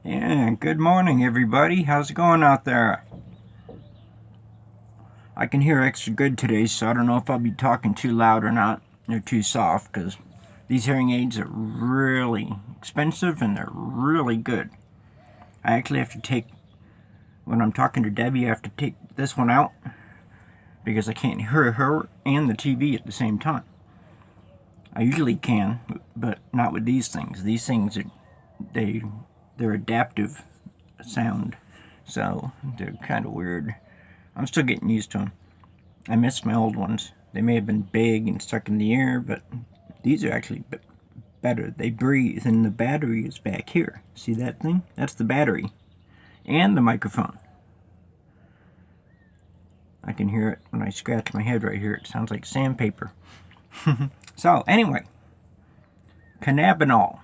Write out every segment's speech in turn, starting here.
Yeah, good morning everybody. How's it going out there? I can hear extra good today, so I don't know if I'll be talking too loud or not, or too soft, because these hearing aids are really expensive and they're really good. I actually have to take, when I'm talking to Debbie, I have to take this one out because I can't hear her and the TV at the same time. I usually can, but not with these things. These things are, they're adaptive sound, so they're kind of weird. I'm still getting used to them. I miss my old ones. They may have been big and stuck in the air, but these are actually better. They breathe, and the battery is back here. See that thing? That's the battery. And the microphone. I can hear it when I scratch my head right here. It sounds like sandpaper. So, anyway. Cannabinol.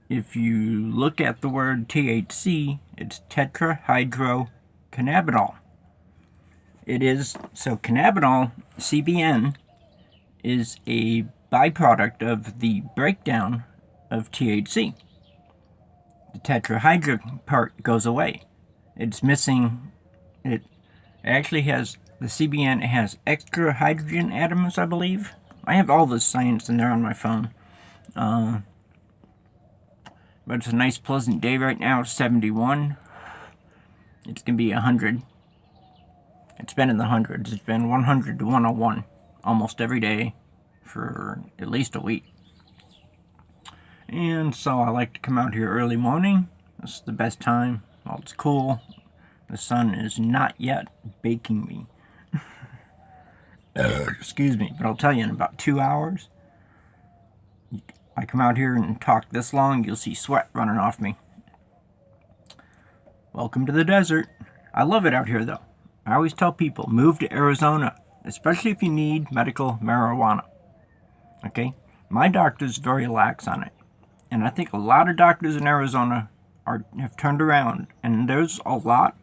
If you look at the word THC, it's tetrahydro-cannabinol. It is, so cannabinol, CBN, is a byproduct of the breakdown of THC. The tetrahydro part goes away. It's missing, it actually has, the CBN has extra hydrogen atoms, I believe. I have all this science in there on my phone. But it's a nice pleasant day right now. It's 71. It's going to be 100. It's been in the hundreds. It's been 100 to 101 almost every day for at least a week. And so I like to come out here early morning. This is the best time while it's cool. The sun is not yet baking me. Excuse me, but I'll tell you, in about 2 hours, I come out here and talk this long, you'll see sweat running off me. Welcome to the desert. I love it out here, though. I always tell people, move to Arizona, especially if you need medical marijuana. Okay? My doctor's very lax on it. And I think a lot of doctors in Arizona have turned around. And there's a lot.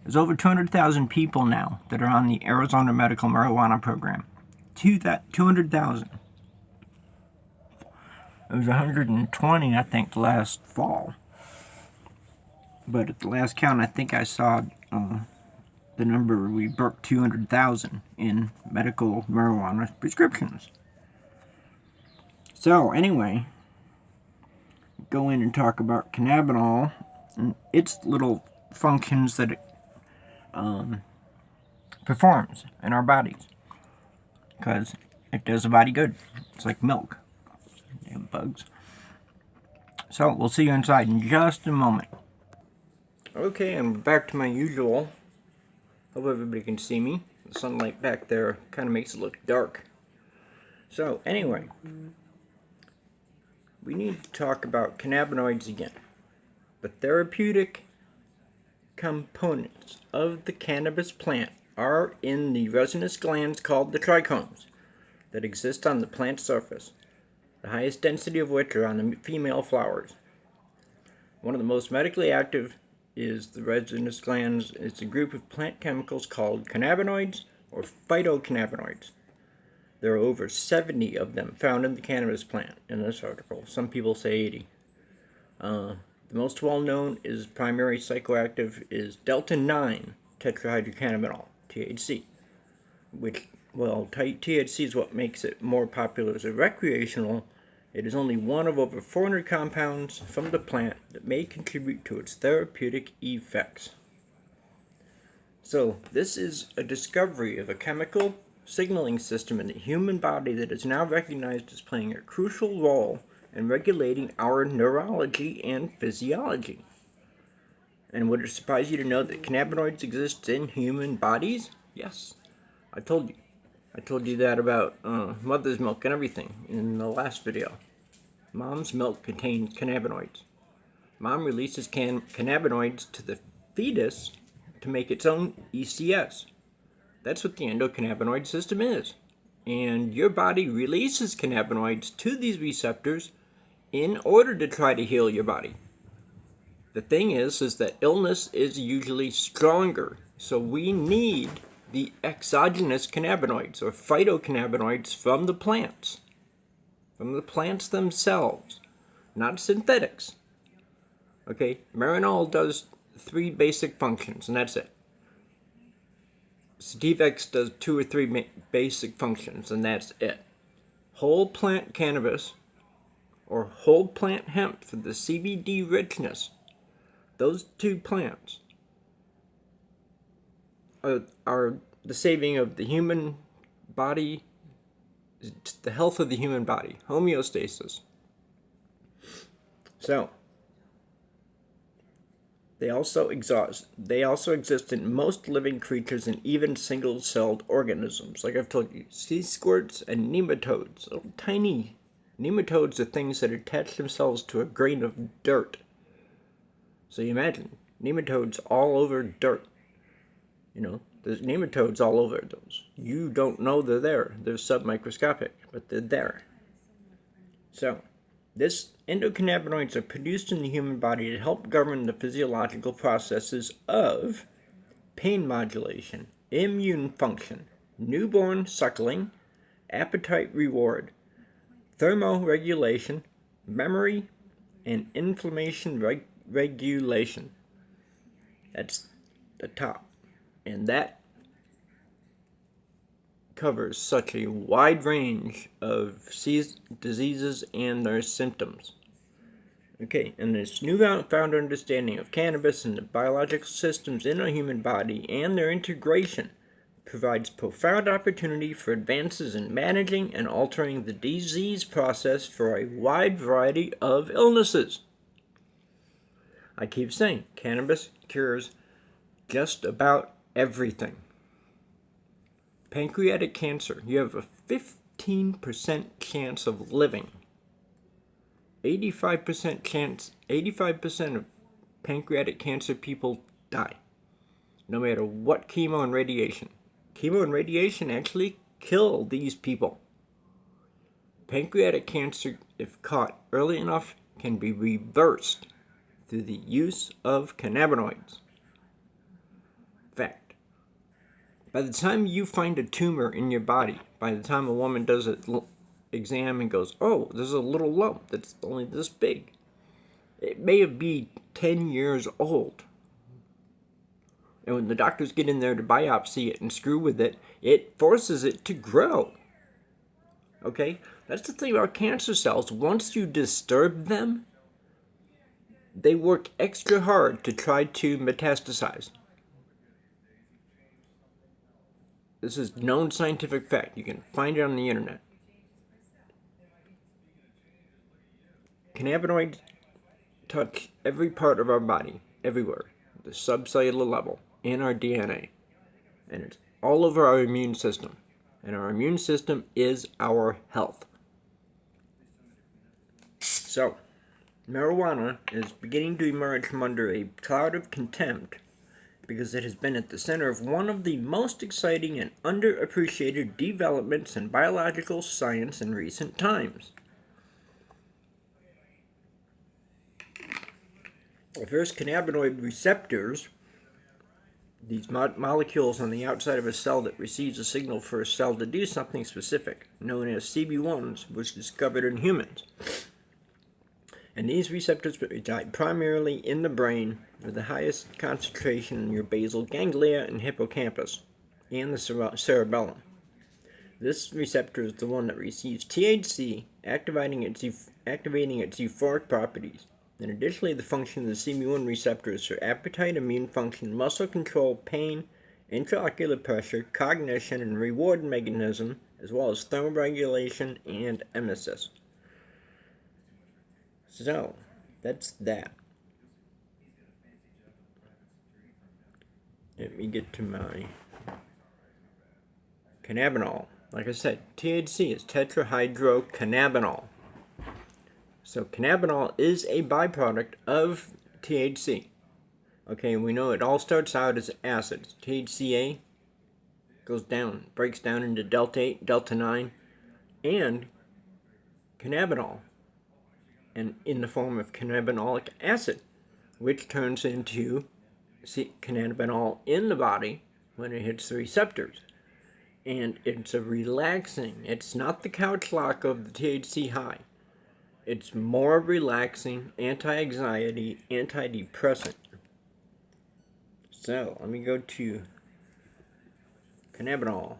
There's over 200,000 people now that are on the Arizona medical marijuana program. 200,000. It was 120, I think, last fall. But at the last count, I think I saw the number, we broke 200,000 in medical marijuana prescriptions. So, anyway, go in and talk about cannabinol and its little functions that it performs in our bodies. Because it does the body good. It's like milk. Damn bugs. So, we'll see you inside in just a moment. Okay, I'm back to my usual. Hope everybody can see me. The sunlight back there kind of makes it look dark. So, anyway, we need to talk about cannabinoids again. The therapeutic components of the cannabis plant are in the resinous glands called the trichomes that exist on the plant surface, the highest density of which are on the female flowers. One of the most medically active is the resinous glands. It's a group of plant chemicals called cannabinoids or phytocannabinoids. There are over 70 of them found in the cannabis plant in this article. Some people say 80. The most well-known is primary psychoactive is delta-9 tetrahydro-cannabinol, THC, which, well, THC is what makes it more popular as a recreational. It is only one of over 400 compounds from the plant that may contribute to its therapeutic effects. So, this is a discovery of a chemical signaling system in the human body that is now recognized as playing a crucial role in regulating our neurology and physiology. And would it surprise you to know that cannabinoids exist in human bodies? Yes, I told you. I told you that about mother's milk and everything in the last video. Mom's milk contains cannabinoids. Mom releases cannabinoids to the fetus to make its own ECS. That's what the endocannabinoid system is. And your body releases cannabinoids to these receptors in order to try to heal your body. The thing is that illness is usually stronger. So we need the exogenous cannabinoids or phytocannabinoids from the plants themselves, not synthetics. Okay, marinol does 3 basic functions, and that's it. Sativa X does 2 or 3 basic functions, and that's it. Whole plant cannabis or whole plant hemp for the CBD richness, those 2 plants are the saving of the human body, the health of the human body, homeostasis. So, they also exist in most living creatures and even single-celled organisms. Like I've told you, sea squirts and nematodes, little tiny nematodes are things that attach themselves to a grain of dirt. So you imagine, nematodes all over dirt. You know, there's nematodes all over those. You don't know they're there. They're submicroscopic, but they're there. So, this endocannabinoids are produced in the human body to help govern the physiological processes of pain modulation, immune function, newborn suckling, appetite reward, thermoregulation, memory, and inflammation regulation. That's the top. And that covers such a wide range of diseases and their symptoms. Okay, and this newfound understanding of cannabis and the biological systems in our human body and their integration provides profound opportunity for advances in managing and altering the disease process for a wide variety of illnesses. I keep saying, cannabis cures just about everything. Pancreatic cancer, you have a 15% chance of living. 85% of pancreatic cancer people die, no matter what chemo and radiation. Chemo and radiation actually kill these people. Pancreatic cancer, if caught early enough, can be reversed through the use of cannabinoids. Fact. By the time you find a tumor in your body, by the time a woman does an exam and goes, oh, there's a little lump that's only this big, it may be 10 years old. And when the doctors get in there to biopsy it and screw with it, it forces it to grow. Okay? That's the thing about cancer cells. Once you disturb them, they work extra hard to try to metastasize. This is known scientific fact. You can find it on the internet. Cannabinoids touch every part of our body, everywhere, at the subcellular level, in our DNA. And it's all over our immune system. And our immune system is our health. So, marijuana is beginning to emerge from under a cloud of contempt because it has been at the center of one of the most exciting and underappreciated developments in biological science in recent times. The first cannabinoid receptors, these molecules on the outside of a cell that receives a signal for a cell to do something specific, known as CB1s, was discovered in humans. And these receptors reside primarily in the brain, with the highest concentration in your basal ganglia and hippocampus, and the cerebellum. This receptor is the one that receives THC, activating its euphoric properties. And additionally, the function of the CB1 receptors for appetite, immune function, muscle control, pain, intraocular pressure, cognition, and reward mechanism, as well as thermoregulation and emesis. So, that's that. Let me get to my cannabinol. Like I said, THC is tetrahydro-cannabinol. So cannabinol is a byproduct of THC. Okay, we know it all starts out as acids. THCA goes down, breaks down into delta 8, delta 9, and cannabinol, and in the form of cannabinolic acid, which turns into cannabinol in the body when it hits the receptors. And it's a relaxing, it's not the couch lock of the THC high. It's more relaxing, anti-anxiety, antidepressant. So, let me go to cannabinol.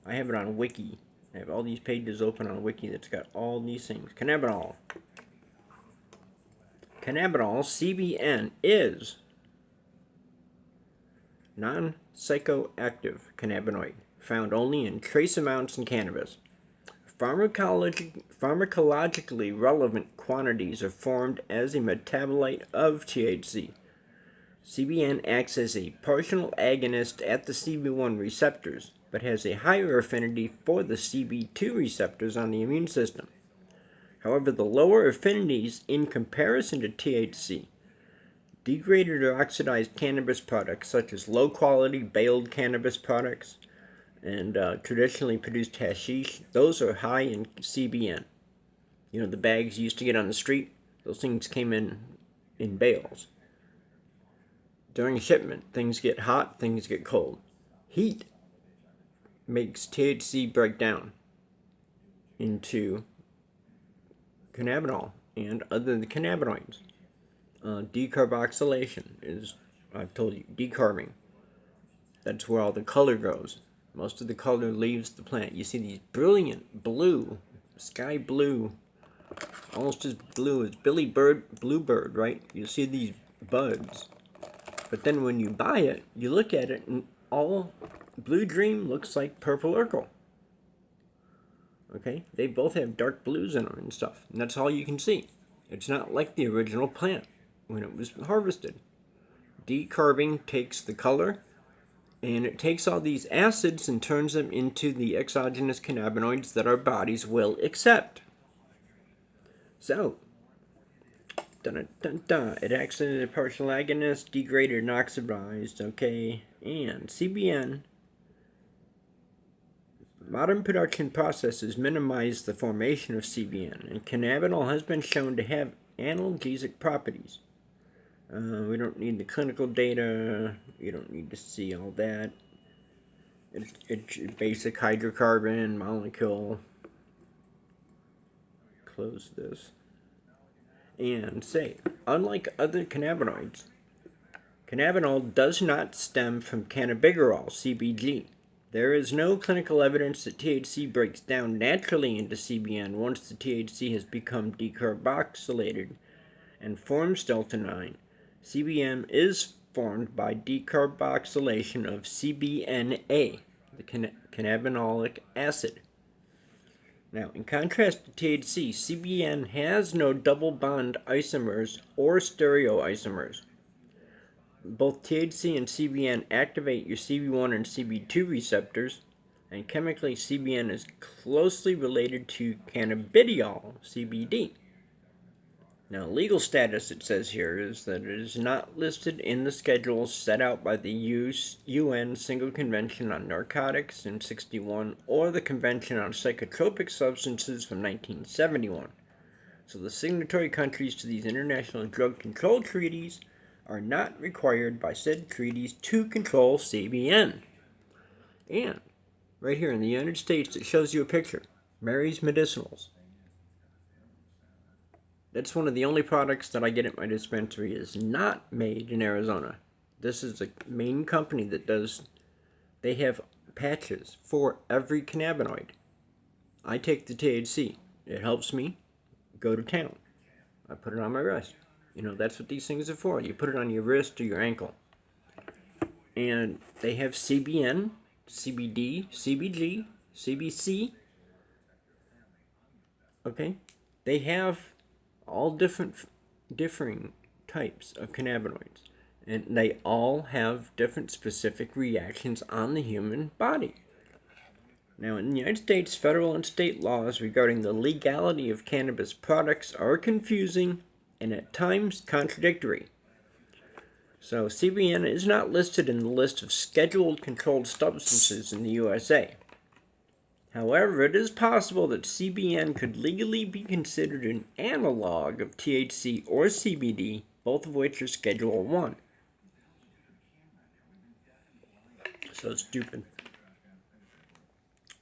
I have it on Wiki. I have all these pages open on Wiki that's got all these things. Cannabinol. Cannabinol, CBN, is non-psychoactive cannabinoid, found only in trace amounts in cannabis. Pharmacologically relevant quantities are formed as a metabolite of THC. CBN acts as a partial agonist at the CB1 receptors, but has a higher affinity for the CB2 receptors on the immune system. However, the lower affinities in comparison to THC, degraded or oxidized cannabis products such as low-quality baled cannabis products and traditionally produced hashish, those are high in CBN. You know, the bags you used to get on the street, those things came in bales. During shipment, things get hot, things get cold. Heat makes THC break down into cannabinol and other cannabinoids. Decarboxylation is, I've told you, decarbing. That's where all the color goes. Most of the color leaves the plant. You see these brilliant blue, sky blue, almost as blue as Bluebird, right? You see these buds. But then when you buy it, you look at it and all Blue Dream looks like Purple Urkel. Okay? They both have dark blues in them and stuff. And that's all you can see. It's not like the original plant when it was harvested. Decarbing takes the color and it takes all these acids and turns them into the exogenous cannabinoids that our bodies will accept. So, it acts as a partial agonist, degraded and oxidized, okay? And CBN, modern production processes minimize the formation of CBN, and cannabinol has been shown to have analgesic properties. We don't need the clinical data, you don't need to see all that. It's a basic hydrocarbon molecule. Close this. And say, unlike other cannabinoids, cannabinol does not stem from cannabigerol, CBG. There is no clinical evidence that THC breaks down naturally into CBN once the THC has become decarboxylated and forms delta-9. CBN is formed by decarboxylation of CBNA, the cannabinolic acid. Now, in contrast to THC, CBN has no double bond isomers or stereoisomers. Both THC and CBN activate your CB1 and CB2 receptors, and chemically CBN is closely related to cannabidiol, CBD. Now, legal status, it says here, is that it is not listed in the schedules set out by the UN Single Convention on Narcotics in 1961 or the Convention on Psychotropic Substances from 1971. So the signatory countries to these international drug control treaties are not required by said treaties to control CBN. And right here in the United States, it shows you a picture. Mary's Medicinals. That's one of the only products that I get at my dispensary is not made in Arizona. This is the main company that does, they have patches for every cannabinoid. I take the THC. It helps me go to town. I put it on my wrist. You know, that's what these things are for. You put it on your wrist or your ankle. And they have CBN, CBD, CBG, CBC. Okay? They have all differing types of cannabinoids, and they all have different specific reactions on the human body. Now, in the United States, federal and state laws regarding the legality of cannabis products are confusing and at times contradictory. So, CBN is not listed in the list of scheduled controlled substances in the USA. However, it is possible that CBN could legally be considered an analog of THC or CBD, both of which are Schedule 1. So stupid.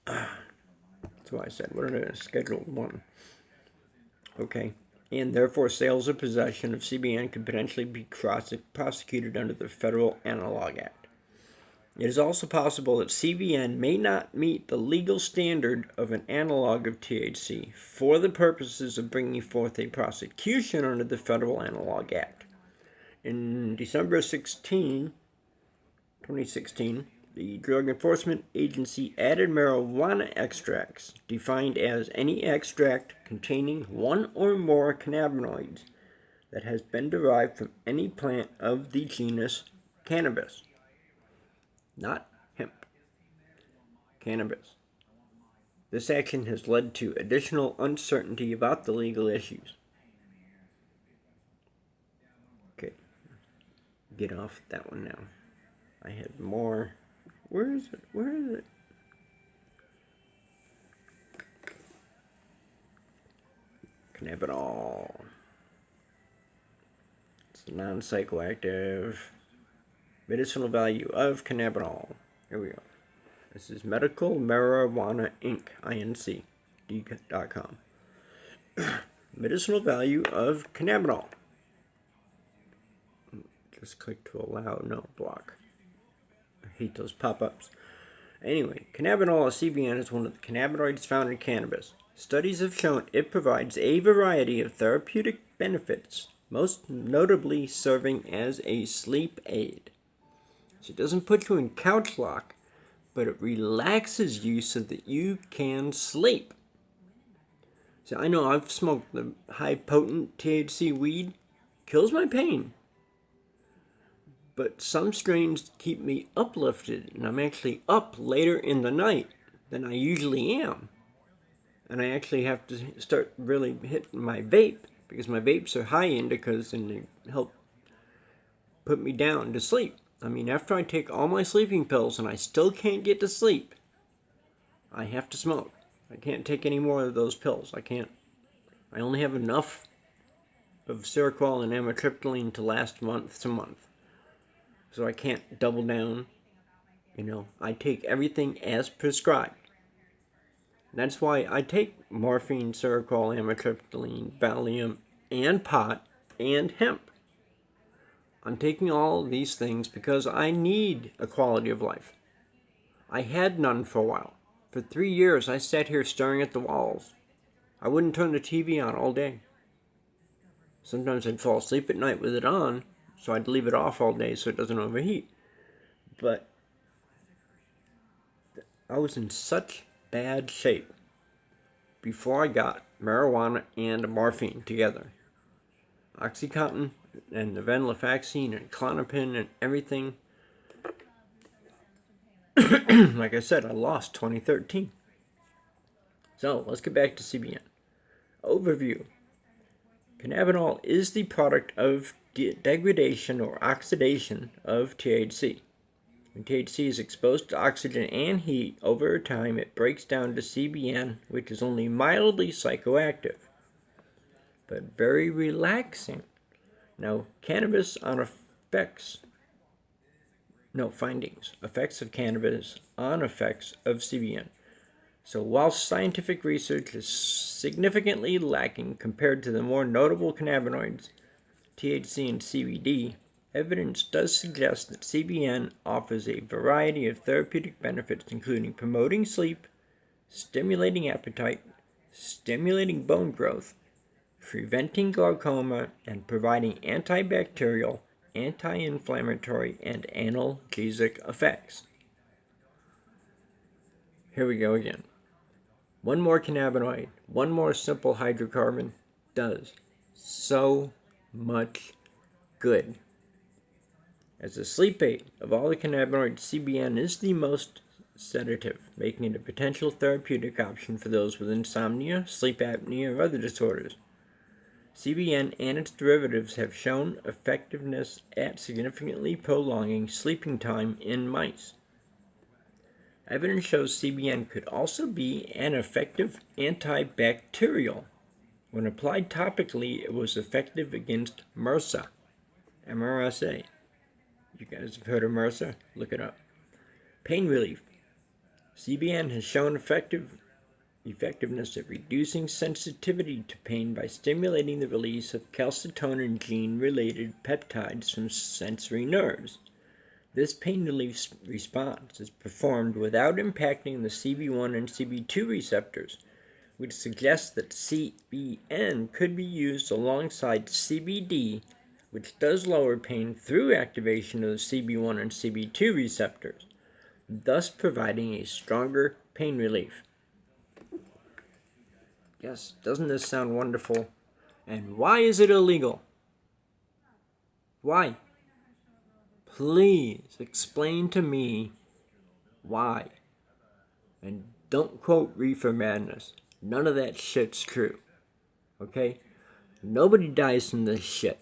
That's why I said, what are they? Schedule 1. Okay. And therefore, sales or possession of CBN could potentially be prosecuted under the Federal Analog Act. It is also possible that CBN may not meet the legal standard of an analog of THC for the purposes of bringing forth a prosecution under the Federal Analog Act. In December 2016, the Drug Enforcement Agency added marijuana extracts, defined as any extract containing one or more cannabinoids that has been derived from any plant of the genus cannabis. Not hemp. Cannabis. This action has led to additional uncertainty about the legal issues. Okay, get off that one now. I had more. Where is it? Where is it? Cannabinol. It's non-psychoactive. Medicinal value of cannabinol. Here we go. This is Medical Marijuana Inc. Inc.com. Medicinal value of cannabinol. Just click to allow. No, block. I hate those pop-ups. Anyway, cannabinol or CBN is one of the cannabinoids found in cannabis. Studies have shown it provides a variety of therapeutic benefits, most notably serving as a sleep aid. So it doesn't put you in couch lock, but it relaxes you so that you can sleep. So I know I've smoked the high potent THC weed, kills my pain. But some strains keep me uplifted, and I'm actually up later in the night than I usually am. And I actually have to start really hitting my vape, because my vapes are high indicas and they help put me down to sleep. I mean, after I take all my sleeping pills and I still can't get to sleep, I have to smoke. I can't take any more of those pills. I only have enough of Seroquel and amitriptyline to last month to month. So I can't double down. I take everything as prescribed. That's why I take morphine, Seroquel, amitriptyline, Valium, and pot, and hemp. I'm taking all of these things because I need a quality of life. I had none for a while. For 3 years, I sat here staring at the walls. I wouldn't turn the TV on all day. Sometimes I'd fall asleep at night with it on, so I'd leave it off all day so it doesn't overheat. But I was in such bad shape before I got marijuana and morphine together. Oxycontin and the venlafaxine and Klonopin and everything. Like I said, I lost 2013. So let's get back to CBN. Overview. Cannabinol is the product of degradation or oxidation of THC. When THC is exposed to oxygen and heat, over time it breaks down to CBN, which is only mildly psychoactive, but very relaxing. Now, findings. Effects of cannabis on effects of CBN. So while scientific research is significantly lacking compared to the more notable cannabinoids, THC and CBD, evidence does suggest that CBN offers a variety of therapeutic benefits, including promoting sleep, stimulating appetite, stimulating bone growth, preventing glaucoma, and providing antibacterial, anti-inflammatory, and analgesic effects. Here we go again. One more cannabinoid, one more simple hydrocarbon does so much good. As a sleep aid of all the cannabinoids, CBN is the most sedative, making it a potential therapeutic option for those with insomnia, sleep apnea, or other disorders. CBN and its derivatives have shown effectiveness at significantly prolonging sleeping time in mice. Evidence shows CBN could also be an effective antibacterial. When applied topically, it was effective against MRSA. MRSA. You guys have heard of MRSA? Look it up. Pain relief. CBN has shown effective effectiveness of reducing sensitivity to pain by stimulating the release of calcitonin gene-related peptides from sensory nerves. This pain relief response is performed without impacting the CB1 and CB2 receptors, which suggests that CBN could be used alongside CBD, which does lower pain through activation of the CB1 and CB2 receptors, thus providing a stronger pain relief. Yes, doesn't this sound wonderful? And why is it illegal? Why? Please explain to me why. And don't quote Reefer Madness. None of that shit's true. Okay? Nobody dies from this shit.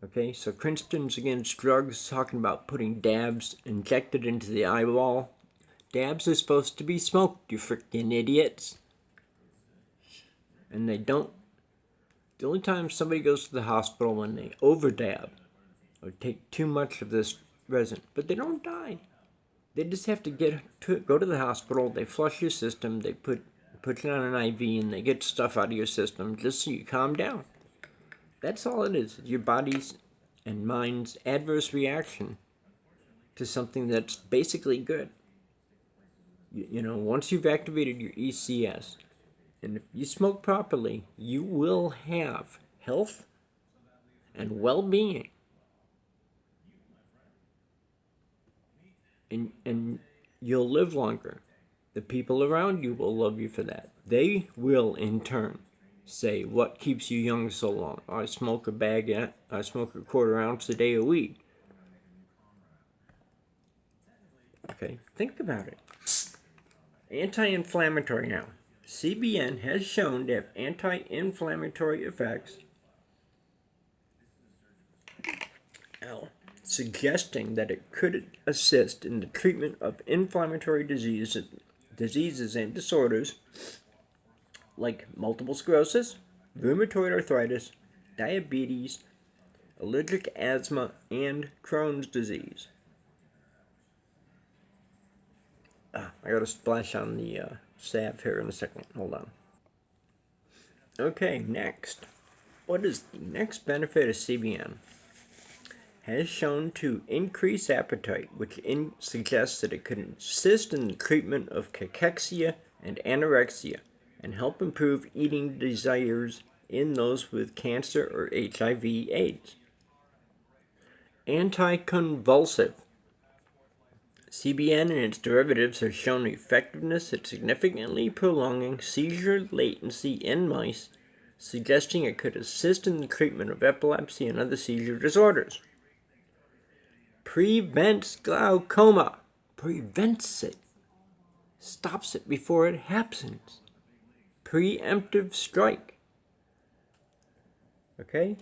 Okay? So Christians Against Drugs talking about putting dabs injected into the eyeball. Dabs are supposed to be smoked, you freaking idiots. And they don't. The only time somebody goes to the hospital when they overdab or take too much of this resin, but they don't die. They just have to go to the hospital. They flush your system. They put it on an IV, and they get stuff out of your system just so you calm down. That's all it is. Your body's and mind's adverse reaction to something that's basically good. You know, once you've activated your ECS, and if you smoke properly, you will have health and well-being. And you'll live longer. The people around you will love you for that. They will, in turn, say, what keeps you young so long? I smoke a quarter ounce a day of weed. Okay, think about it. Anti-inflammatory now. CBN has shown to have anti-inflammatory effects, suggesting that it could assist in the treatment of inflammatory diseases and disorders like multiple sclerosis, rheumatoid arthritis, diabetes, allergic asthma, and Crohn's disease. I gotta splash on the salve here in a second. Hold on. Okay, next. What is the next benefit of CBN? Has shown to increase appetite, which suggests that it could assist in the treatment of cachexia and anorexia and help improve eating desires in those with cancer or HIV/AIDS. Anticonvulsive. CBN and its derivatives have shown effectiveness at significantly prolonging seizure latency in mice, suggesting it could assist in the treatment of epilepsy and other seizure disorders. Prevents glaucoma. Prevents it. Stops it before it happens. Preemptive strike. Okay?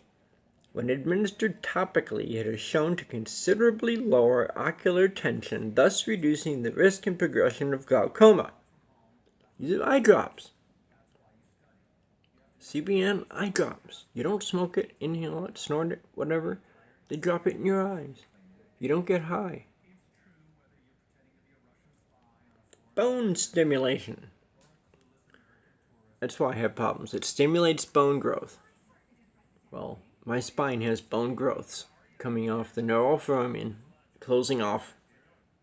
When administered topically, it is shown to considerably lower ocular tension, thus reducing the risk and progression of glaucoma. Use eye drops. CBN eye drops. You don't smoke it, inhale it, snort it, whatever. They drop it in your eyes. You don't get high. Bone stimulation. That's why I have problems. It stimulates bone growth. Well, my spine has bone growths coming off the neuroforamen, closing off.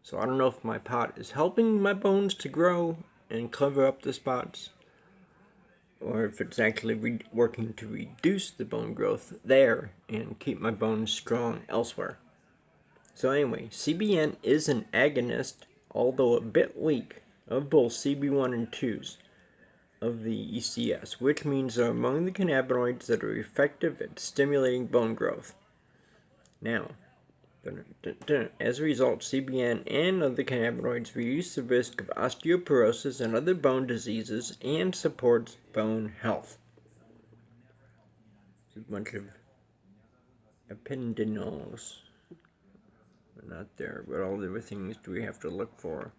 So I don't know if my pot is helping my bones to grow and cover up the spots, or if it's actually working to reduce the bone growth there and keep my bones strong elsewhere. So anyway, CBN is an agonist, although a bit weak, of both CB1 and 2s of the ECS, which means they're among the cannabinoids that are effective at stimulating bone growth. Now, as a result, CBN and other cannabinoids reduce the risk of osteoporosis and other bone diseases and supports bone health. There's a bunch of epidendinols. Not there, but all the other things do we have to look for?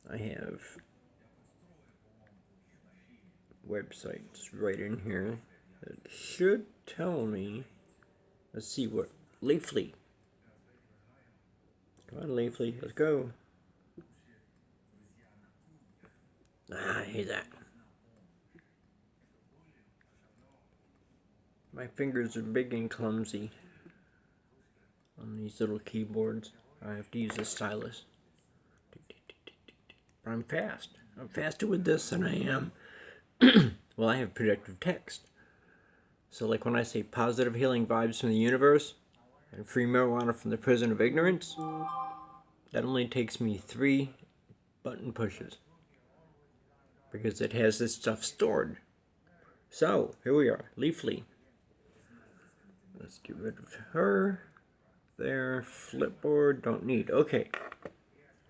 I have websites right in here that should tell me. Let's see what Leafly. Come on, Leafly, let's go. I hate that. My fingers are big and clumsy on these little keyboards. I have to use a stylus. But I'm fast. I'm faster with this than I am. Well, I have projective text. So like when I say positive healing vibes from the universe and free marijuana from the prison of ignorance, that only takes me 3 button pushes. Because it has this stuff stored. So, here we are. Leafly. Let's get rid of her. There. Flipboard. Don't need. Okay.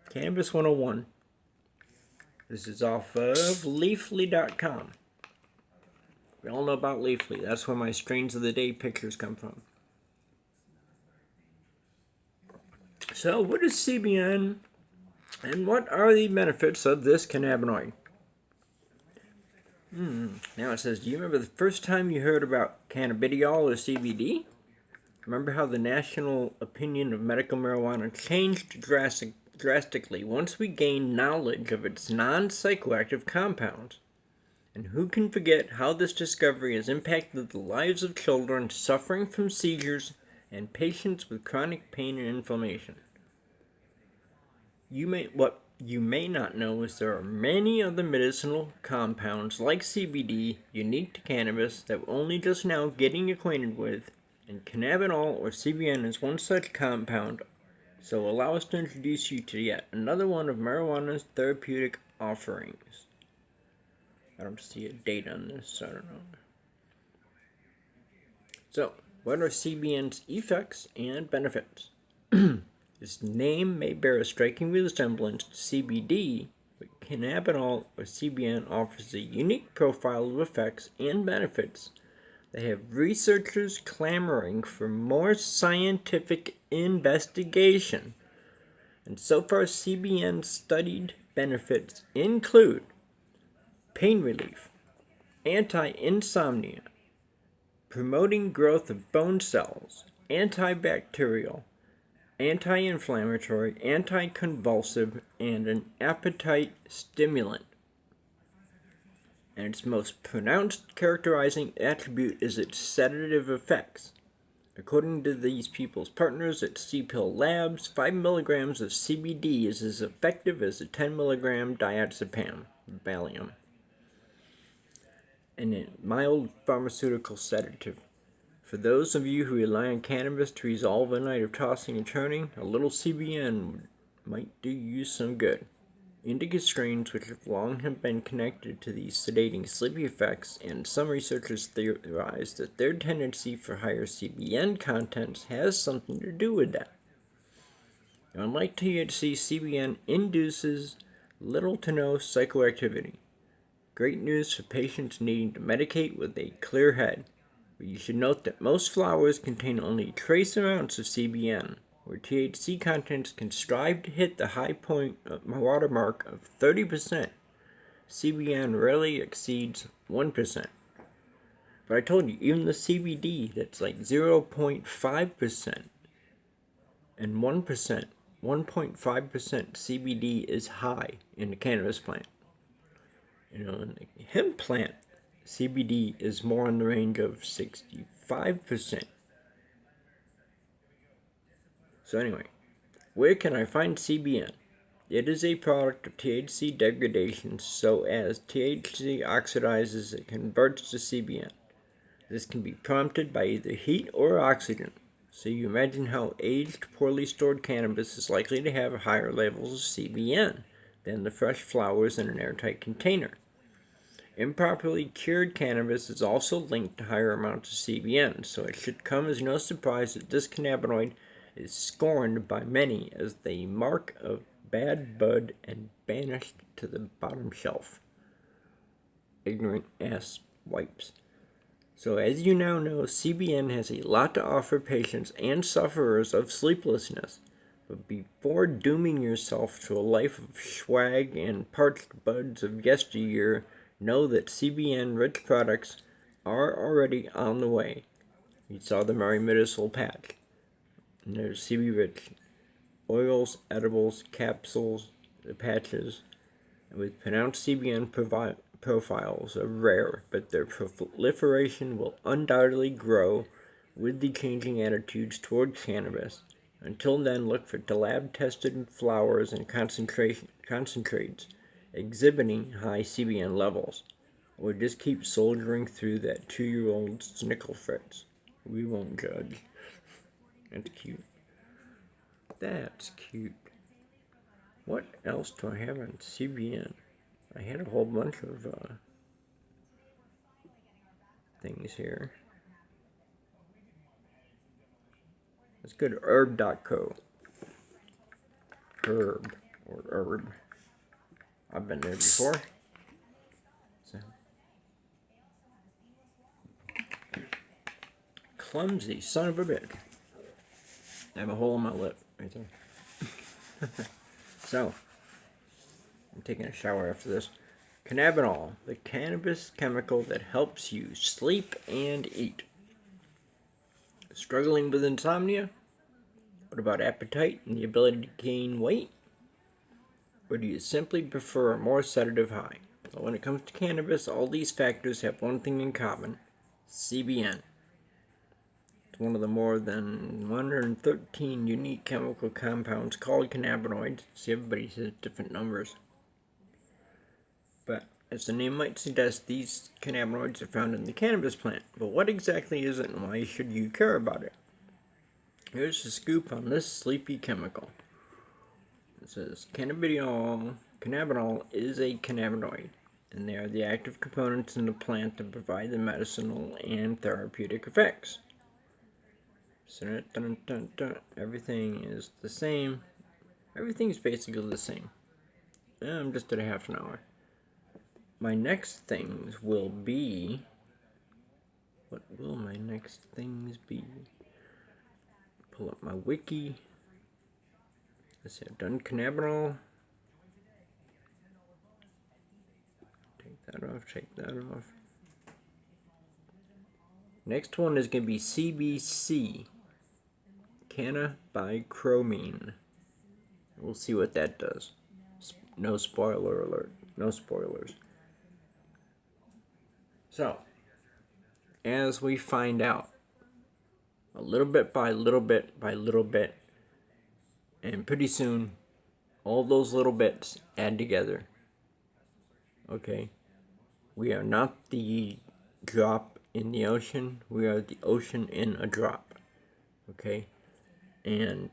Cannabis 101. This is off of Leafly.com. We all know about Leafly. That's where my strains of the day pictures come from. So, what is CBN and what are the benefits of this cannabinoid? Now it says, do you remember the first time you heard about cannabidiol or CBD? Remember how the national opinion of medical marijuana changed drastically once we gained knowledge of its non-psychoactive compounds? And who can forget how this discovery has impacted the lives of children suffering from seizures and patients with chronic pain and inflammation? What you may not know is there are many other medicinal compounds like CBD unique to cannabis that we're only just now getting acquainted with, and cannabinol or CBN is one such compound, so allow us to introduce you to yet another one of marijuana's therapeutic offerings. I don't see a date on this, so I don't know. So, what are CBN's effects and benefits? Its name may bear a striking resemblance to CBD, but cannabinol or CBN offers a unique profile of effects and benefits that have researchers clamoring for more scientific investigation. And so far, CBN studied benefits include pain relief, anti-insomnia, promoting growth of bone cells, antibacterial, anti-inflammatory, anti-convulsive, and an appetite stimulant. And its most pronounced characterizing attribute is its sedative effects. According to these people's partners at C-Pill Labs, 5 milligrams of CBD is as effective as a 10 milligram diazepam, Valium, and a mild pharmaceutical sedative. For those of you who rely on cannabis to resolve a night of tossing and turning, a little CBN might do you some good. Indica strains, which have long been connected to these sedating sleepy effects, and some researchers theorize that their tendency for higher CBN contents has something to do with that. Now, unlike THC, CBN induces little to no psychoactivity. Great news for patients needing to medicate with a clear head. But you should note that most flowers contain only trace amounts of CBN, where THC contents can strive to hit the high point watermark of 30%. CBN rarely exceeds 1%. But I told you, even the CBD that's like 0.5% and 1%, 1.5% CBD is high in the cannabis plant. In the hemp plant, CBD is more in the range of 65%. So anyway, where can I find CBN? It is a product of THC degradation, so as THC oxidizes, it converts to CBN. This can be prompted by either heat or oxygen, so you imagine how aged, poorly stored cannabis is likely to have higher levels of CBN than the fresh flowers in an airtight container. Improperly cured cannabis is also linked to higher amounts of CBN, so it should come as no surprise that this cannabinoid is scorned by many as the mark of bad bud and banished to the bottom shelf. Ignorant ass wipes. So as you now know, CBN has a lot to offer patients and sufferers of sleeplessness. But before dooming yourself to a life of swag and parched buds of yesteryear, know that CBN-rich products are already on the way. You saw the Mary Medicinal patch. And there's CB-rich oils, edibles, capsules, the patches, with pronounced CBN profiles are rare, but their proliferation will undoubtedly grow with the changing attitudes towards cannabis. Until then, look for the lab-tested flowers and concentrates exhibiting high CBN levels. Or just keep soldiering through that 2-year-old snickle fritz. We won't judge. That's cute. That's cute. What else do I have on CBN? I had a whole bunch of things here. Let's go to herb.co. Herb or herb. I've been there before. So. Clumsy son of a bitch. I have a hole in my lip right there. So, I'm taking a shower after this. Cannabinol, the cannabis chemical that helps you sleep and eat. Struggling with insomnia? What about appetite and the ability to gain weight? Or do you simply prefer a more sedative high? Well, when it comes to cannabis, all these factors have one thing in common: CBN. It's one of the more than 113 unique chemical compounds called cannabinoids. See, everybody says different numbers. But as the name might suggest, these cannabinoids are found in the cannabis plant. But what exactly is it and why should you care about it? Here's the scoop on this sleepy chemical. It says cannabinol is a cannabinoid, and they are the active components in the plant that provide the medicinal and therapeutic effects. So, everything is the same. Everything's basically the same. I'm just at a half an hour. My next things will be... What will my next things be? Pull up my wiki. Let's see, I've done cannabinol. Take that off. Next one is going to be CBC. Cannabichromine. We'll see what that does. No spoiler alert. No spoilers. So, as we find out, a little bit by little bit by little bit, and pretty soon, all those little bits add together. Okay? We are not the drop in the ocean. We are the ocean in a drop. Okay? And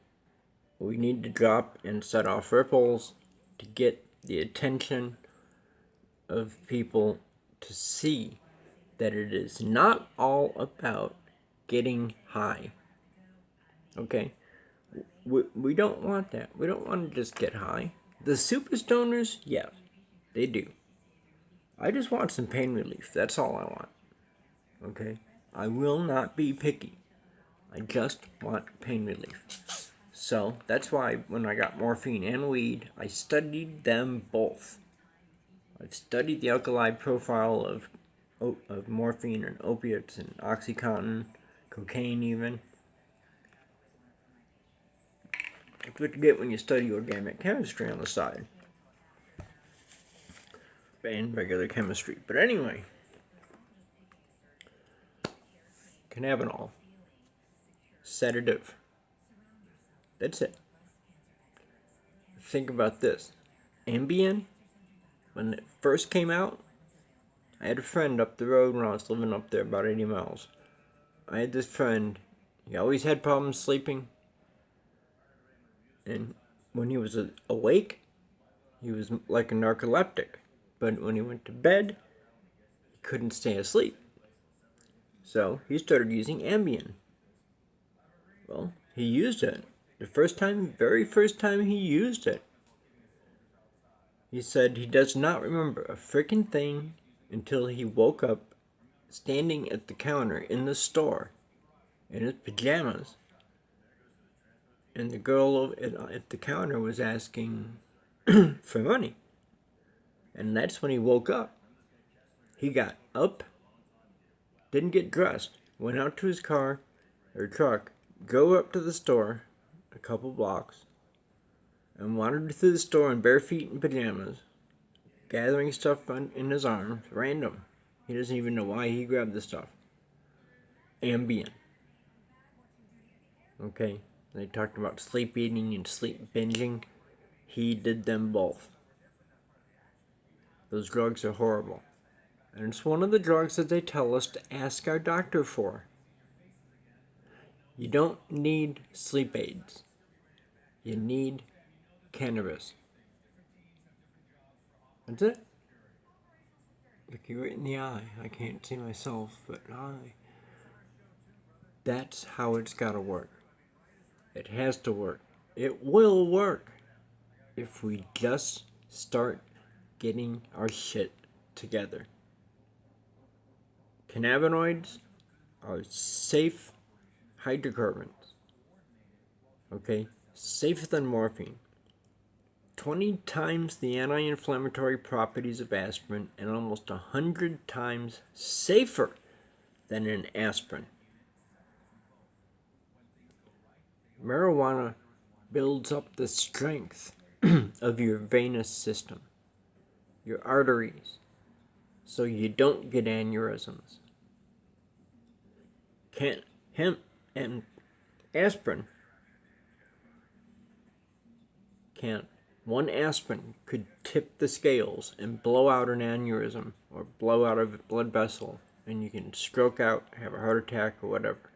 we need to drop and set off ripples to get the attention of people to see that it is not all about getting high. Okay? We don't want that. We don't want to just get high. The super stoners, yes, they do. I just want some pain relief. That's all I want. Okay? I will not be picky. I just want pain relief. So, that's why when I got morphine and weed, I studied them both. I've studied the alkali profile of morphine and opiates and OxyContin, cocaine even. It's what you get when you study organic chemistry on the side. And regular chemistry. But anyway, cannabinol. Sedative. That's it. Think about this. Ambien, when it first came out, I had a friend up the road when I was living up there about 80 miles. I had this friend, he always had problems sleeping. And when he was awake, he was like a narcoleptic. But when he went to bed, he couldn't stay asleep. So he started using Ambien. Well, he used it. Very first time he used it, he said he does not remember a freaking thing until he woke up standing at the counter in the store in his pajamas. And the girl at the counter was asking for money. And that's when he woke up. He got up, didn't get dressed, went out to his car or truck, drove up to the store a couple blocks, and wandered through the store in bare feet and pajamas, gathering stuff in his arms, random. He doesn't even know why he grabbed the stuff. Ambien. Okay, they talked about sleep eating and sleep binging. He did them both. Those drugs are horrible. And it's one of the drugs that they tell us to ask our doctor for. You don't need sleep aids. You need cannabis. That's it. Look you right in the eye. I can't see myself, but that's how it's gotta work. It has to work. It will work if we just start getting our shit together. Cannabinoids are safe hydrocarbons. Okay? Safer than morphine. 20 times the anti-inflammatory properties of aspirin and almost 100 times safer than an aspirin. Marijuana builds up the strength of your venous system, your arteries, so you don't get aneurysms. Hemp and aspirin can't. One aspirin could tip the scales and blow out an aneurysm or blow out a blood vessel, and you can stroke out, have a heart attack, or whatever.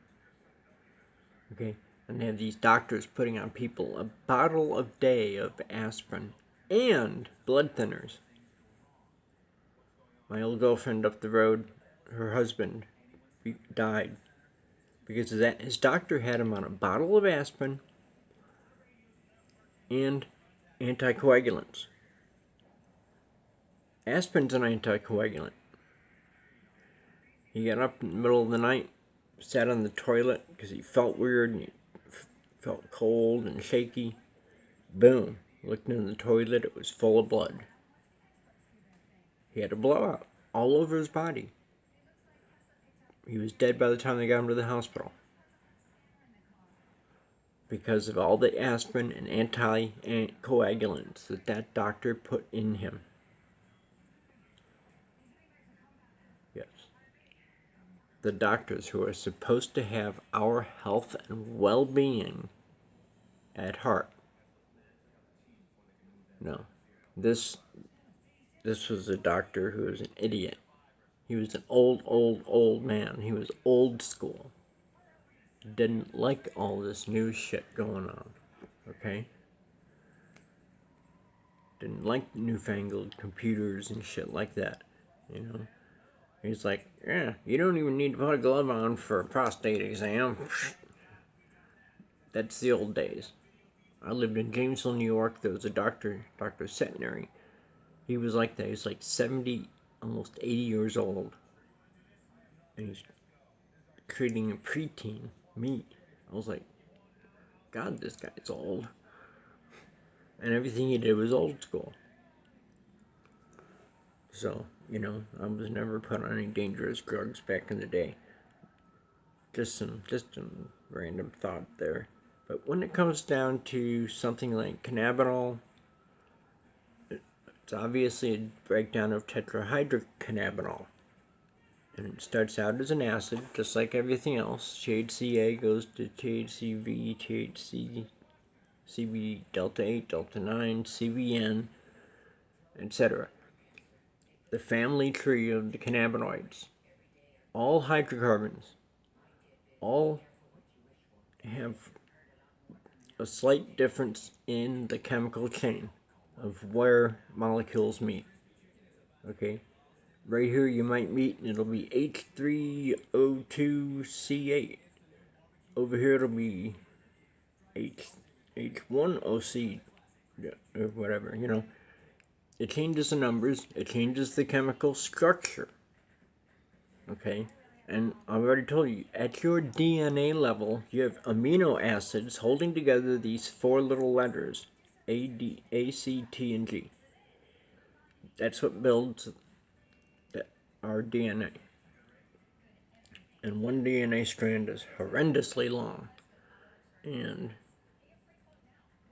Okay? And they have these doctors putting on people a bottle a day of aspirin and blood thinners. My old girlfriend up the road, her husband died because of that. His doctor had him on a bottle of aspirin and anticoagulants. Aspirin's an anticoagulant. He got up in the middle of the night, sat on the toilet because he felt weird and he felt cold and shaky. Boom. Looked in the toilet, it was full of blood. He had a blowout all over his body. He was dead by the time they got him to the hospital because of all the aspirin and anticoagulants that doctor put in him. Yes. The doctors who are supposed to have our health and well-being at heart. No. This was a doctor who was an idiot. He was an old man. He was old school. Didn't like all this new shit going on. Okay? Didn't like newfangled computers and shit like that. You know? He's like, yeah, you don't even need to put a glove on for a prostate exam. That's the old days. I lived in Jamesville, New York. There was a Dr. Centenary. He was like that. He's like 70, almost 80 years old. And he's treating a preteen, me. I was like, God, this guy's old. And everything he did was old school. So, you know, I was never put on any dangerous drugs back in the day. Just some random thought there. But when it comes down to something like cannabinol, it's obviously a breakdown of tetrahydro-cannabinol. And it starts out as an acid, just like everything else. THCA goes to THCV, THC, CB delta 8, delta 9, CBN, etc. The family tree of the cannabinoids. All hydrocarbons. All have a slight difference in the chemical chain of where molecules meet. Okay? Right here you might meet and it'll be H3O2C8. Over here it'll be H1OC or whatever, you know. It changes the numbers, it changes the chemical structure. Okay? And I've already told you, at your DNA level, you have amino acids holding together these four little letters, A, D, A, C, T, and G. That's what builds our DNA. And one DNA strand is horrendously long. And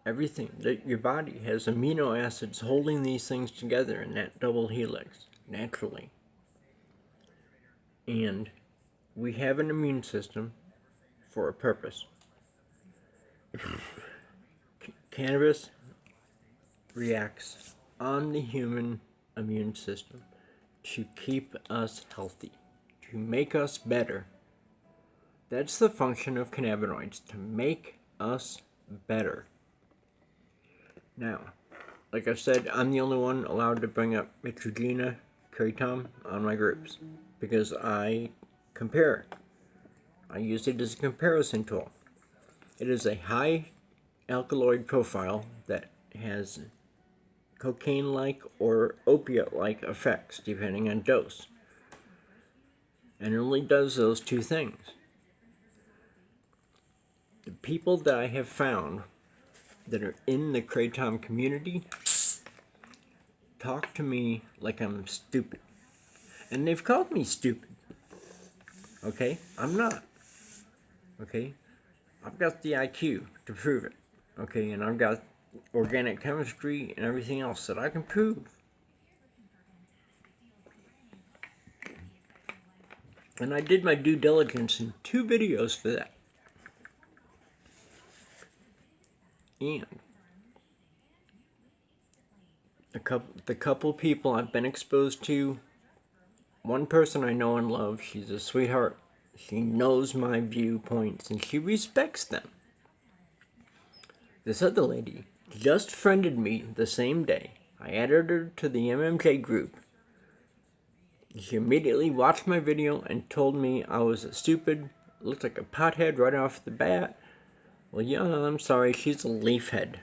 everything. That your body has amino acids holding these things together in that double helix naturally. And we have an immune system for a purpose. Cannabis reacts on the human immune system to keep us healthy, to make us better. That's the function of cannabinoids, to make us better. Now, like I said, I'm the only one allowed to bring up Neutrogena, Kratom on my groups because I compare. I use it as a comparison tool. It is a high alkaloid profile that has cocaine-like or opiate-like effects depending on dose. And it only does those two things. The people that I have found that are in the Kratom community talk to me like I'm stupid. And they've called me stupid. Okay? I'm not. Okay? I've got the IQ to prove it. Okay? And I've got organic chemistry and everything else that I can prove. And I did my due diligence in 2 videos for that. And the couple people I've been exposed to, one person I know and love, she's a sweetheart. She knows my viewpoints and she respects them. This other lady just friended me the same day. I added her to the MMJ group. She immediately watched my video and told me I was a stupid, looked like a pothead right off the bat. Well, yeah, I'm sorry, she's a leaf head.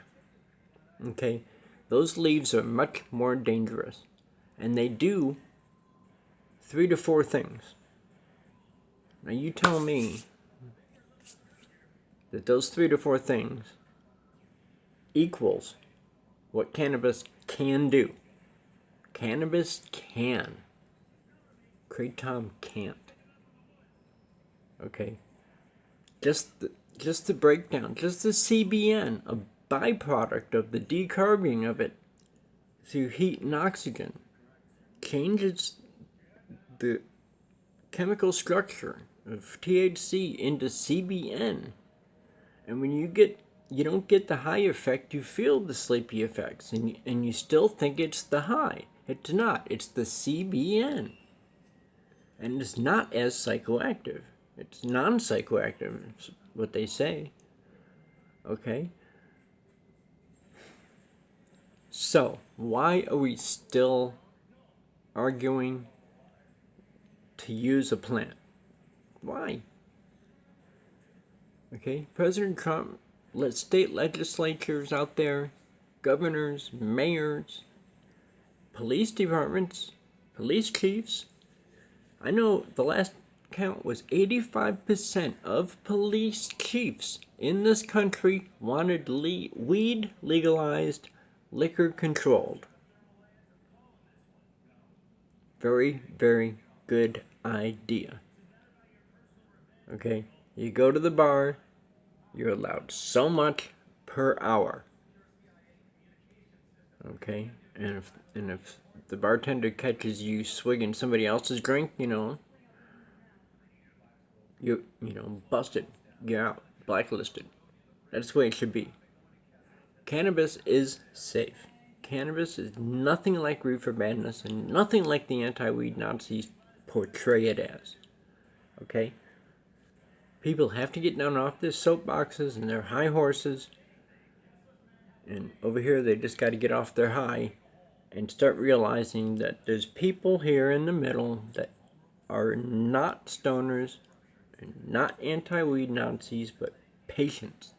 Okay? Those leaves are much more dangerous. And they do 3 to 4 things. Now you tell me that those 3 to 4 things equals what cannabis can do. Cannabis can. Kratom can't. Okay? Just the breakdown, just the CBN, a byproduct of the decarbing of it through heat and oxygen, changes the chemical structure of THC into CBN. And when you don't get the high effect, you feel the sleepy effects, and you still think it's the high. It's not. It's the CBN. And it's not as psychoactive. It's non-psychoactive, is what they say. Okay? So, why are we still arguing to use a plant? Why? Okay? President Trump let state legislatures out there, governors, mayors, police departments, police chiefs. I know the last count was 85% of police chiefs in this country wanted weed legalized, liquor controlled. Very, very good idea. Okay, you go to the bar, you're allowed so much per hour. Okay, and if the bartender catches you swigging somebody else's drink, you busted, you're out, blacklisted. That's the way it should be. Cannabis is safe. Cannabis is nothing like reefer madness and nothing like the anti-weed Nazis portray it as. Okay? People have to get down off their soapboxes and their high horses. And over here, they just got to get off their high and start realizing that there's people here in the middle that are not stoners and not anti-weed Nazis, but patients.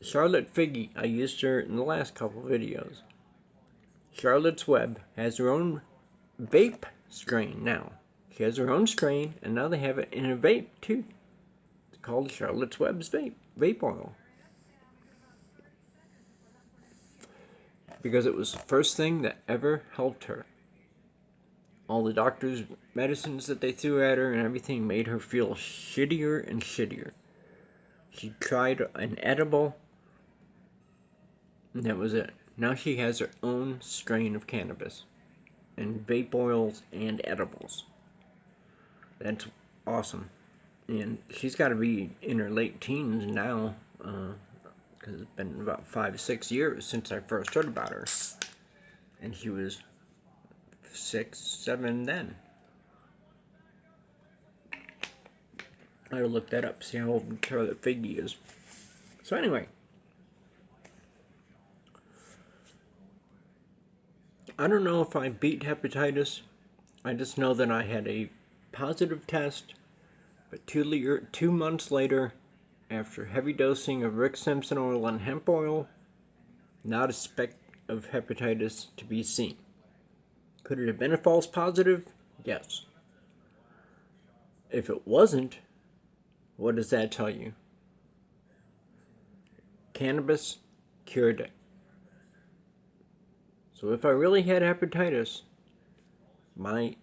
Charlotte Figge, I used her in the last couple videos. Charlotte's Web has her own vape strain now. She has her own strain, and now they have it in a vape too. It's called Charlotte's Web's vape oil. Because it was the first thing that ever helped her. All the doctors' medicines that they threw at her and everything made her feel shittier and shittier. She tried an edible And that was it. Now she has her own strain of cannabis, and vape oils and edibles. That's awesome. And she's got to be in her late teens now, because it's been about 5-6 years since I first heard about her. And she was 6-7 then. I gotta look that up, see how old Charlotte Figgy is. So anyway, I don't know if I beat hepatitis. I just know that I had a positive test, but 2 months later, after heavy dosing of Rick Simpson oil and hemp oil, not a speck of hepatitis to be seen. Could it have been a false positive? Yes. If it wasn't, what does that tell you? Cannabis cured it. So if I really had hepatitis, my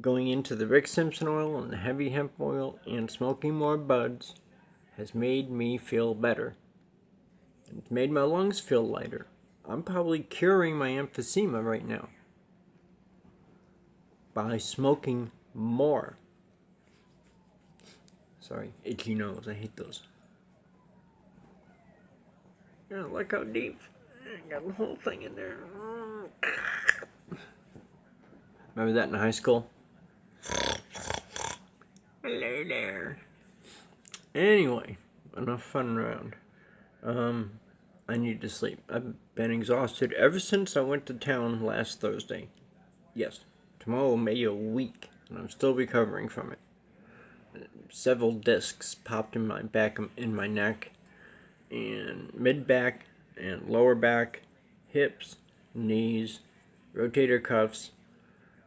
going into the Rick Simpson oil and the heavy hemp oil and smoking more buds has made me feel better. It's made my lungs feel lighter. I'm probably curing my emphysema right now by smoking more. Sorry, itchy nose. I hate those. Yeah, look how deep. I got the whole thing in there. Remember that in high school? Hello there. Anyway, enough fun around. I need to sleep. I've been exhausted ever since I went to town last Thursday. Yes, tomorrow may be a week, and I'm still recovering from it. Several discs popped in my back, in my neck, and mid-back, and lower back, hips, knees, rotator cuffs,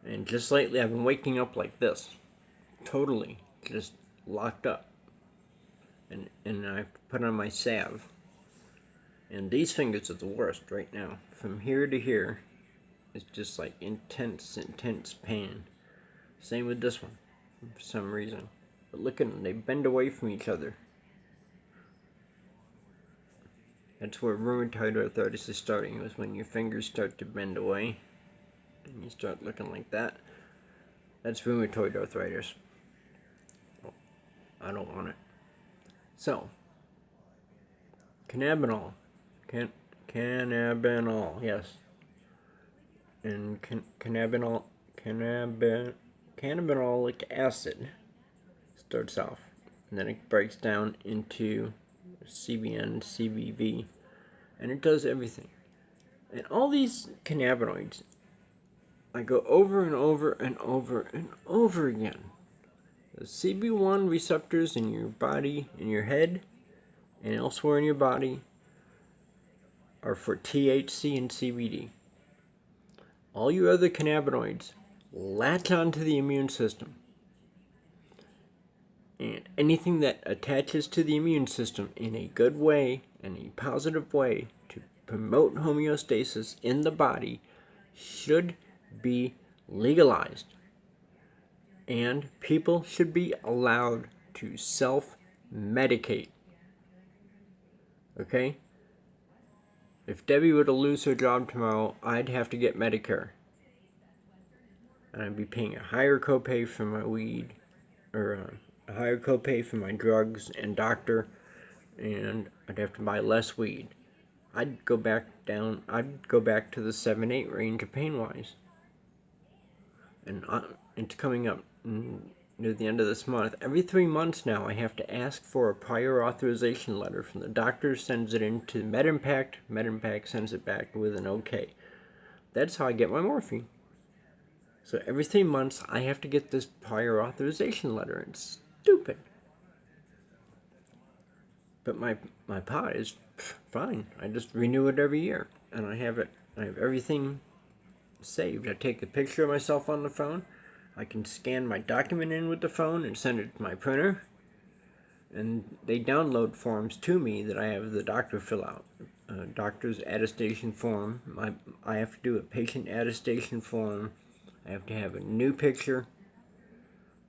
and just lately I've been waking up like this. Totally just locked up. And I put on my salve. And these fingers are the worst right now. From here to here, it's just like intense pain. Same with this one, for some reason. But look at them, they bend away from each other. That's where rheumatoid arthritis is starting, is when your fingers start to bend away. And you start looking like that. That's rheumatoid arthritis. Well, I don't want it. So, cannabinol. Cannabinol, yes. And cannabinolic acid starts off. And then it breaks down into CBN, CBV. And it does everything. And all these cannabinoids, I go over and over and over and over again. The CB1 receptors in your body, in your head, and elsewhere in your body are for THC and CBD. All your other cannabinoids latch onto the immune system. And anything that attaches to the immune system in a good way, in a positive way, to promote homeostasis in the body should be legalized. And people should be allowed to self-medicate. Okay? If Debbie were to lose her job tomorrow, I'd have to get Medicare. And I'd be paying a higher copay for my weed, or a higher copay for my drugs and doctor, and I'd have to buy less weed. I'd go back to the 7-8 range of pain-wise. And it's coming up near the end of this month. Every 3 months now, I have to ask for a prior authorization letter from the doctor, sends it in to MedImpact. MedImpact sends it back with an okay. That's how I get my morphine. So every 3 months, I have to get this prior authorization letter. It's stupid. But my pot is fine. I just renew it every year. And I have everything saved. I take a picture of myself on the phone. I can scan my document in with the phone and send it to my printer. And they download forms to me that I have the doctor fill out. Doctor's attestation form. I have to do a patient attestation form. I have to have a new picture.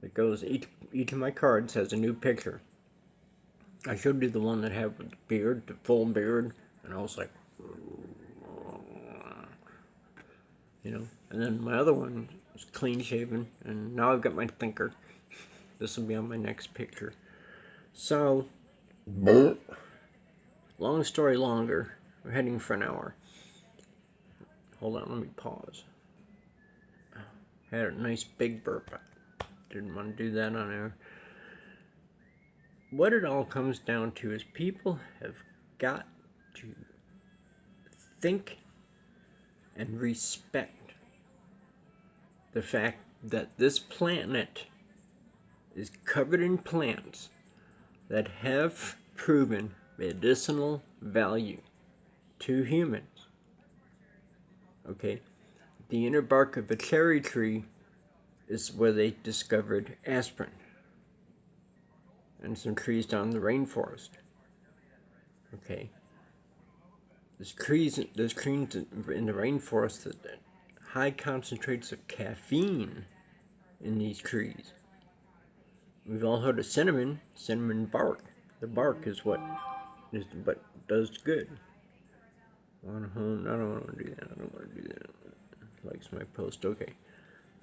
It goes, each of my cards has a new picture. I showed you the one that had the beard, the full beard, and I was like, And then my other one is clean shaven, and now I've got my thinker. This will be on my next picture. So, long story longer, we're heading for an hour. Hold on, let me pause. Had a nice big burp. Didn't want to do that on air. What it all comes down to is people have got to think and respect the fact that this planet is covered in plants that have proven medicinal value to humans. Okay? The inner bark of a cherry tree is where they discovered aspirin. And some trees down in the rainforest. Okay? There's trees in the rainforest that high concentrates of caffeine in these trees. We've all heard of cinnamon bark. The bark is what does good. On home, I don't want to do that. Likes my post, okay.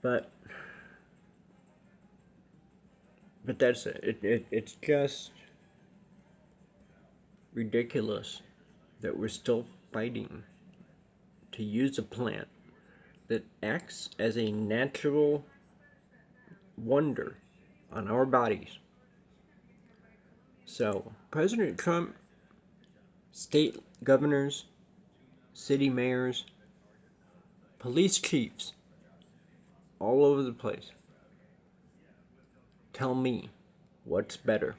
But that's it. It's just ridiculous that we're still fighting to use a plant that acts as a natural wonder on our bodies. So, President Trump, state governors, city mayors, police chiefs, all over the place, tell me what's better,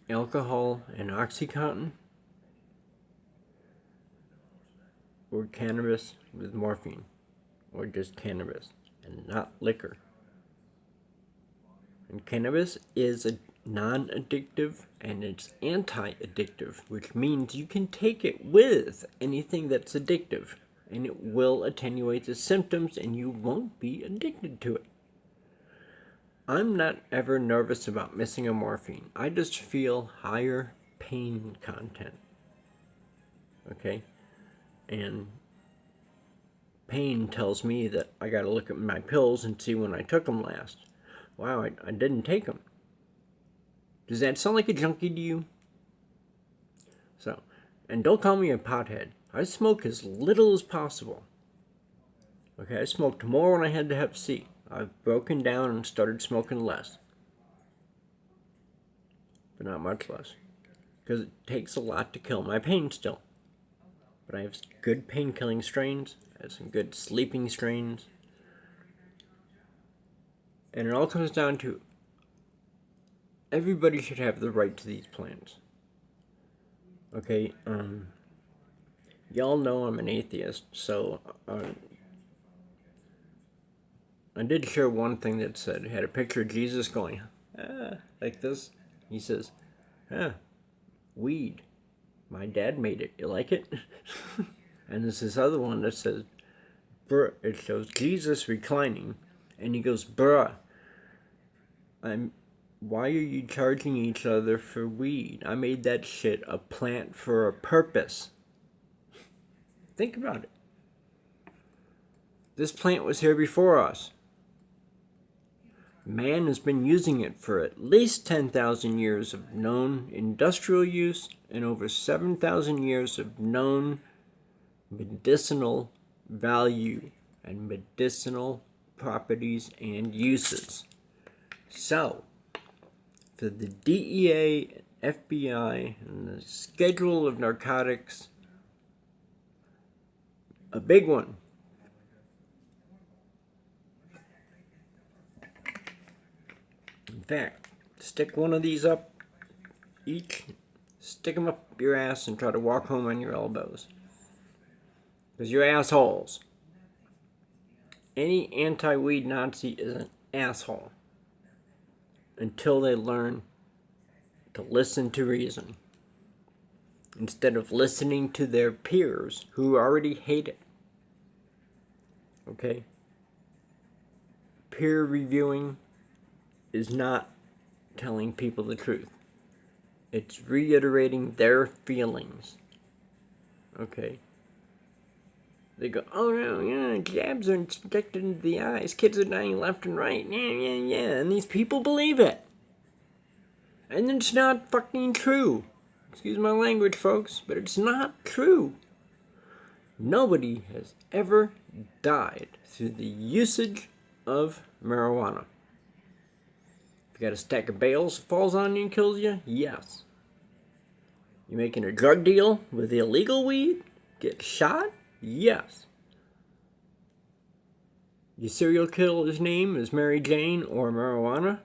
alcohol and OxyContin, or cannabis with morphine, or just cannabis and not liquor. And cannabis is a non-addictive and it's anti-addictive, which means you can take it with anything that's addictive and it will attenuate the symptoms and you won't be addicted to it. I'm not ever nervous about missing a morphine. I just feel higher pain content. Okay? And pain tells me that I gotta look at my pills and see when I took them last. Wow, I didn't take them. Does that sound like a junkie to you? So, and don't call me a pothead. I smoke as little as possible. Okay, I smoked more when I had the Hep C. I've broken down and started smoking less. But not much less. Because it takes a lot to kill my pain still. But I have good pain-killing strains. I have some good sleeping strains. And it all comes down to everybody should have the right to these plants. Okay, y'all know I'm an atheist, so I did share one thing that said, it had a picture of Jesus going, like this. He says, weed. My dad made it. You like it? And there's this other one that says, it shows Jesus reclining, and he goes, bruh, why are you charging each other for weed? I made that shit a plant for a purpose. Think about it. This plant was here before us. Man has been using it for at least 10,000 years of known industrial use and over 7,000 years of known medicinal value and medicinal properties and uses. So, for the DEA, FBI, and the schedule of narcotics, a big one. In fact, stick one of these up each, stick them up your ass and try to walk home on your elbows. Because you're assholes. Any anti-weed Nazi is an asshole. Until they learn to listen to reason. Instead of listening to their peers who already hate it. Okay? Peer reviewing is not telling people the truth. It's reiterating their feelings. Okay? They go, oh no, yeah, jabs are injected into the eyes, kids are dying left and right, yeah, and these people believe it. And it's not fucking true. Excuse my language, folks, but it's not true. Nobody has ever died through the usage of marijuana. If you got a stack of bales falls on you and kills you, yes. You making a drug deal with illegal weed? Get shot? Yes. Your serial killer's name is Mary Jane or marijuana?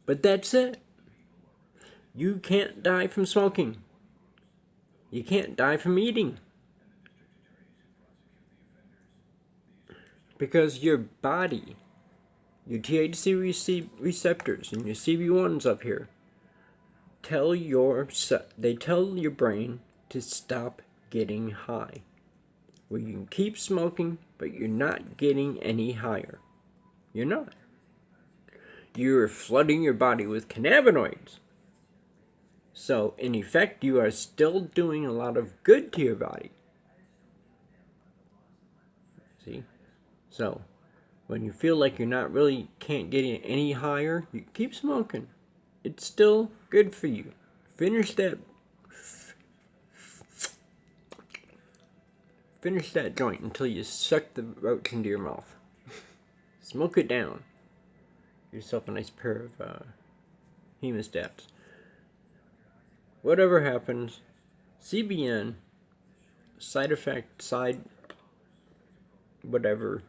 But that's it. You can't die from smoking. You can't die from eating. Because your body, your THC receptors and your CB1s up here, they tell your brain to stop getting high. Where you can keep smoking, but you're not getting any higher. You're not. You're flooding your body with cannabinoids. So, in effect, you are still doing a lot of good to your body. See? So, when you feel like can't get any higher, you keep smoking. It's still good for you. Finish that joint until you suck the roach into your mouth. Smoke it down. Get yourself a nice pair of hemostats. Whatever happens, CBN, whatever,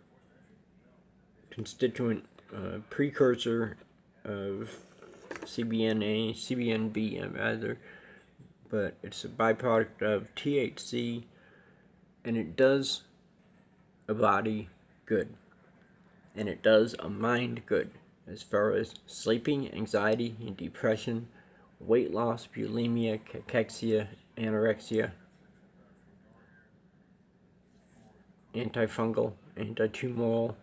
constituent precursor of CBNA, CBNB rather, but it's a byproduct of THC, and it does a body good, and it does a mind good, as far as sleeping, anxiety, and depression, weight loss, bulimia, cachexia, anorexia, antifungal, antitumoral.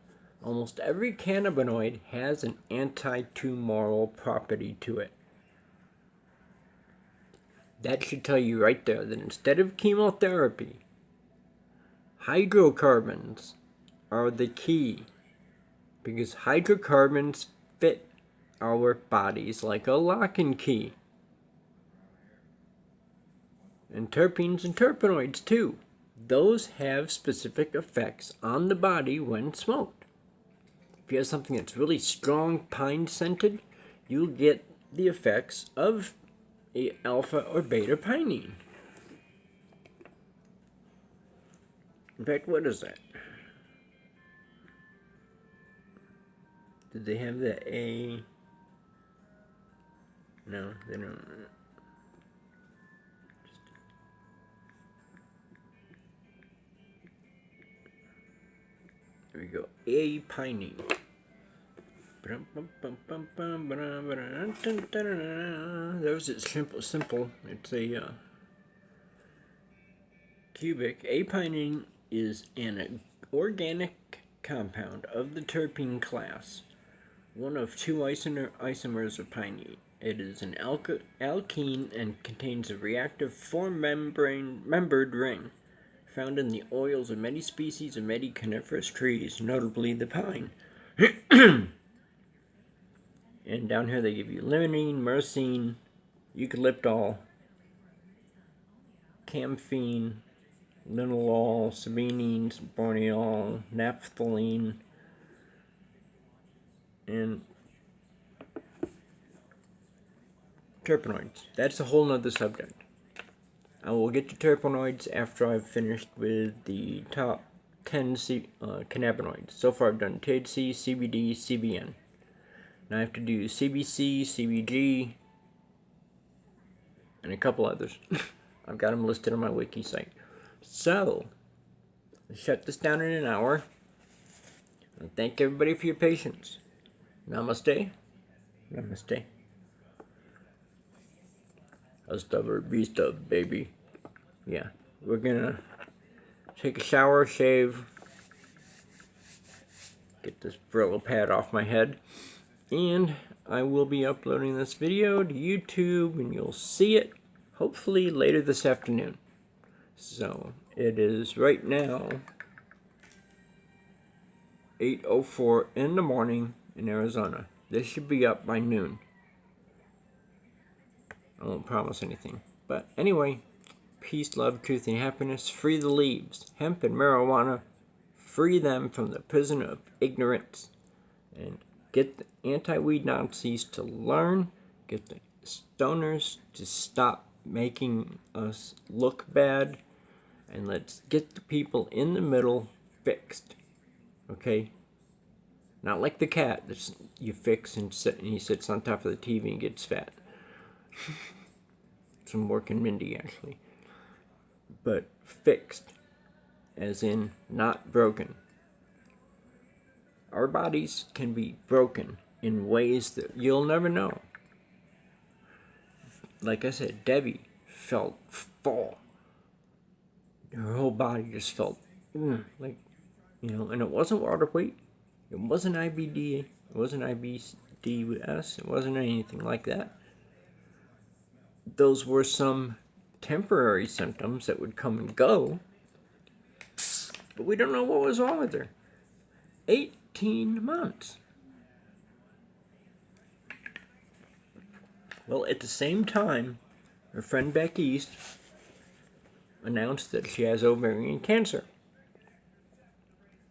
Almost every cannabinoid has an antitumoral property to it. That should tell you right there that instead of chemotherapy, hydrocarbons are the key, because hydrocarbons fit our bodies like a lock and key. And terpenes and terpenoids too. Those have specific effects on the body when smoked. If you have something that's really strong pine scented, you'll get the effects of alpha or beta pinene. In fact, what is that? Did they have the A? No, they don't. There we go. A pinene. There's it simple. It's a cubic. A pinene is an organic compound of the terpene class, one of two isomers of pinene. It is an alkene and contains a reactive four-membered ring found in the oils of many species of many coniferous trees, notably the pine. And down here they give you limonene, myrcene, eucalyptol, camphene, linalool, sabinine, borneol, naphthalene, and terpenoids. That's a whole nother subject. I will get to terpenoids after I've finished with the top 10 cannabinoids. So far I've done THC, CBD, CBN. Now I have to do CBC, CBG, and a couple others. I've got them listed on my wiki site. So, let's shut this down in an hour. And thank everybody for your patience. Namaste. Namaste. Hasta vista, baby. Yeah, we're gonna take a shower, shave, get this Brillo pad off my head, and I will be uploading this video to YouTube, and you'll see it hopefully later this afternoon. So it is right now 8:04 in the morning in Arizona. This should be up by noon. I won't promise anything. But anyway, peace, love, truth, and happiness. Free the leaves. Hemp and marijuana. Free them from the prison of ignorance. And get the anti-weed Nazis to learn. Get the stoners to stop making us look bad. And let's get the people in the middle fixed. Okay? Not like the cat that you fix and he sits on top of the TV and gets fat. Some Mork and Mindy, actually. But fixed, as in not broken. Our bodies can be broken in ways that you'll never know. Like I said, Debbie felt full. Her whole body just felt like, and it wasn't water weight. It wasn't IBD. It wasn't IBDS. It wasn't anything like that. Those were some temporary symptoms that would come and go. But we don't know what was wrong with her. 18 months. Well, at the same time, her friend back east announced that she has ovarian cancer.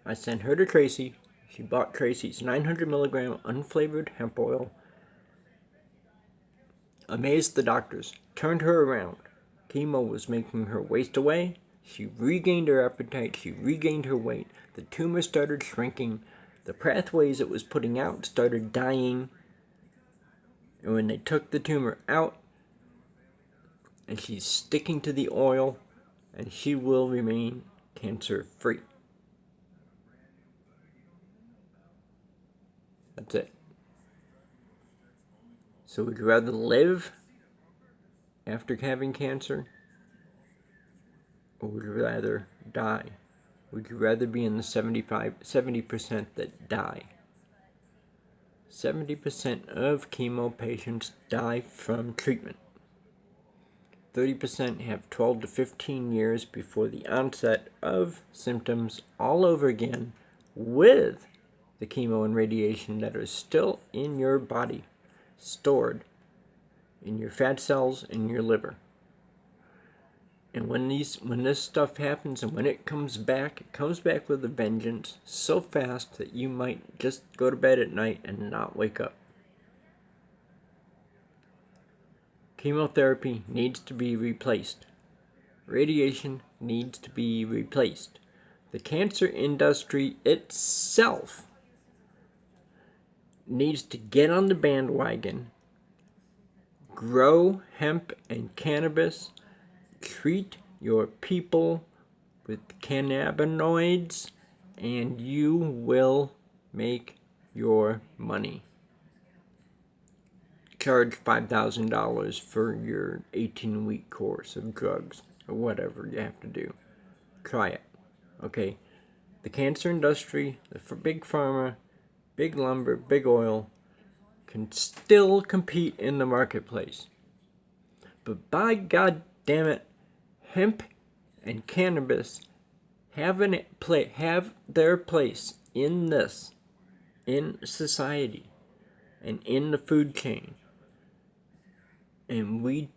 I sent her to Tracy. She bought Tracy's 900 milligram unflavored hemp oil. Amazed the doctors, turned her around. Chemo was making her waste away. She regained her appetite. She regained her weight. The tumor started shrinking. The pathways it was putting out started dying. And when they took the tumor out, and she's sticking to the oil, and she will remain cancer-free. That's it. So would you rather live after having cancer, or would you rather die? Would you rather be in the 70% that die? 70% of chemo patients die from treatment. 30% have 12 to 15 years before the onset of symptoms all over again with the chemo and radiation that are still in your body, stored in your fat cells in your liver. And when this stuff happens and when it comes back with a vengeance so fast that you might just go to bed at night and not wake up. Chemotherapy needs to be replaced. Radiation needs to be replaced. The cancer industry itself needs to get on the bandwagon, grow hemp and cannabis, treat your people with cannabinoids, and you will make your money. Charge $5,000 for your 18-week course of drugs or whatever you have to do. Try it. Okay? The cancer industry, the big pharma, big lumber, big oil can still compete in the marketplace. But by God damn it, hemp and cannabis have their place in this, in society, and in the food chain. And we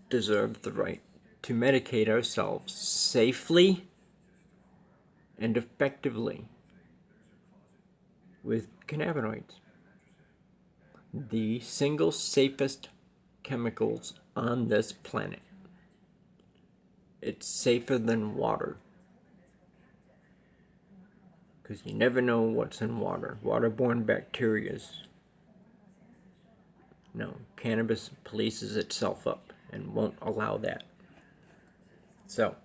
deserve the right to medicate ourselves safely and effectively with cannabinoids, the single safest chemicals on this planet. It's safer than water, because you never know what's in water. Waterborne bacteria. No, cannabis polices itself up and won't allow that. So,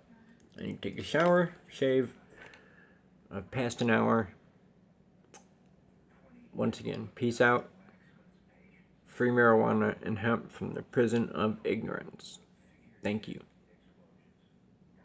I need to take a shower, shave. I've passed an hour. Once again, peace out. Free marijuana and hemp from the prison of ignorance. Thank you.